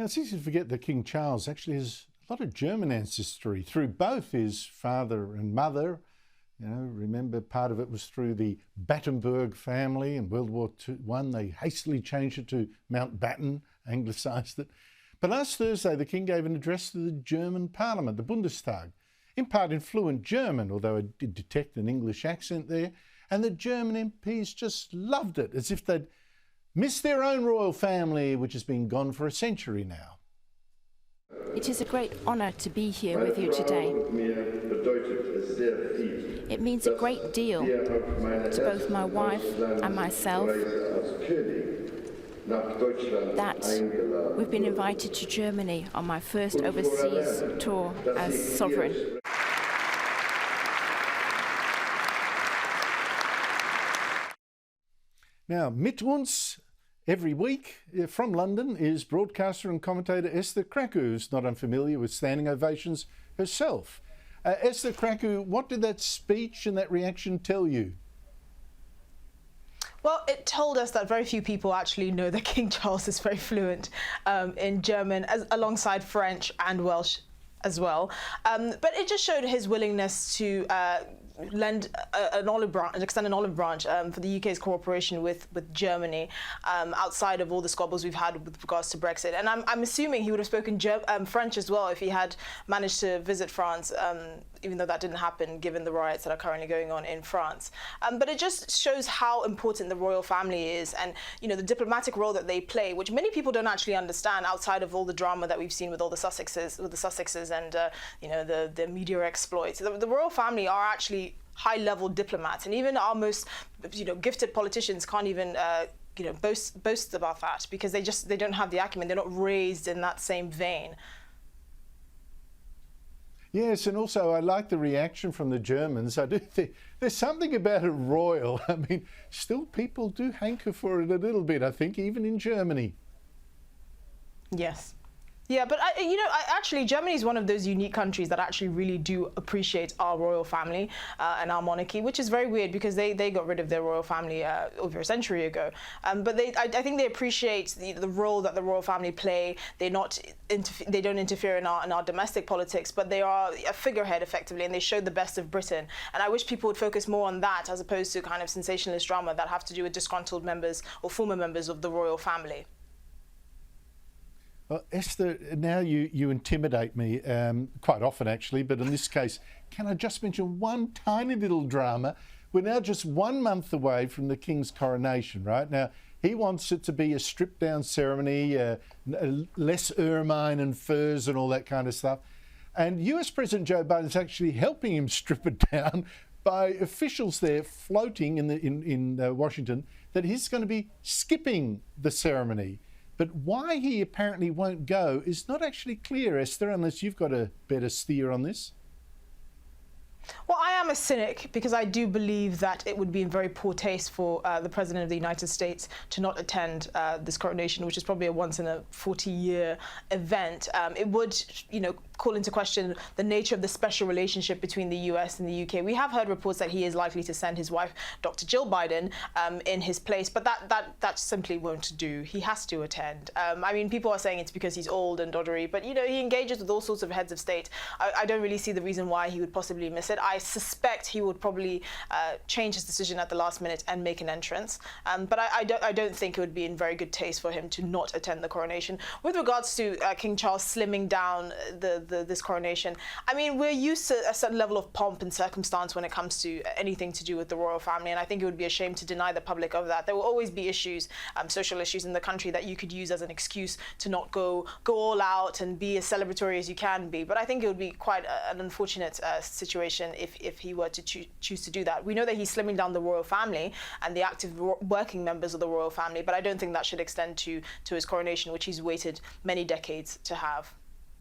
Now, it's easy to forget that King Charles actually has a lot of German ancestry through both his father and mother. You know, remember part of it was through the Battenberg family in World War I. They hastily changed it to Mountbatten, anglicised it. But last Thursday, the King gave an address to the German Parliament, the Bundestag, in part in fluent German, although I did detect an English accent there. And the German MPs just loved it, as if they'd missed their own royal family, which has been gone for a century now. It is a great honour to be here with you today. It means a great deal to both my wife and myself that we've been invited to Germany on my first overseas tour as sovereign. Now, mit uns every week from London is broadcaster and commentator Esther Krakue, who's not unfamiliar with standing ovations herself. Esther Krakue, what did that speech and that reaction tell you? Well, it told us that very few people actually know that King Charles is very fluent in German, alongside French and Welsh as well. But it just showed his willingness to extend an olive branch for the UK's cooperation with Germany, outside of all the squabbles we've had with regards to Brexit. And I'm assuming he would have spoken French as well if he had managed to visit France, even though that didn't happen given the riots that are currently going on in France. But it just shows how important the royal family is, and the diplomatic role that they play, which many people don't actually understand outside of all the drama that we've seen with all the Sussexes, and the media exploits. The royal family are actually high-level diplomats, and even our most gifted politicians can't even boast about that, because they don't have the acumen. They're not raised in that same vein. Yes, and also I like the reaction from the Germans. I do think there's something about it royal. I mean, still people do hanker for it a little bit, I think, even in Germany. Yes. Yeah, but actually, Germany is one of those unique countries that actually really do appreciate our royal family and our monarchy, which is very weird because they got rid of their royal family over a century ago. But I think they appreciate the role that the royal family play. They don't interfere in our domestic politics, but they are a figurehead effectively, and they show the best of Britain. And I wish people would focus more on that as opposed to kind of sensationalist drama that have to do with disgruntled members or former members of the royal family. Well, Esther, now you intimidate me quite often, actually, but in this case, can I just mention one tiny little drama? We're now just 1 month away from the King's coronation, right? Now, he wants it to be a stripped-down ceremony, less ermine and furs and all that kind of stuff. And US President Joe Biden is actually helping him strip it down by officials there floating in Washington that he's going to be skipping the ceremony. But why he apparently won't go is not actually clear, Esther, unless you've got a better steer on this. Well, I am a cynic because I do believe that it would be in very poor taste for the President of the United States to not attend this coronation, which is probably a once-in-a-40-year event. It would, call into question the nature of the special relationship between the US and the UK. We have heard reports that he is likely to send his wife, Dr. Jill Biden, in his place, but that simply won't do. He has to attend. I mean, people are saying it's because he's old and doddery, but, he engages with all sorts of heads of state. I don't really see the reason why he would possibly miss it. I suspect he would probably change his decision at the last minute and make an entrance. But I don't think it would be in very good taste for him to not attend the coronation. With regards to King Charles slimming down this coronation, I mean, we're used to a certain level of pomp and circumstance when it comes to anything to do with the royal family, and I think it would be a shame to deny the public of that. There will always be issues, social issues in the country that you could use as an excuse to not go all out and be as celebratory as you can be. But I think it would be quite an unfortunate situation if he were to choose to do that. We know that he's slimming down the royal family and the active working members of the royal family, but I don't think that should extend to his coronation, which he's waited many decades to have.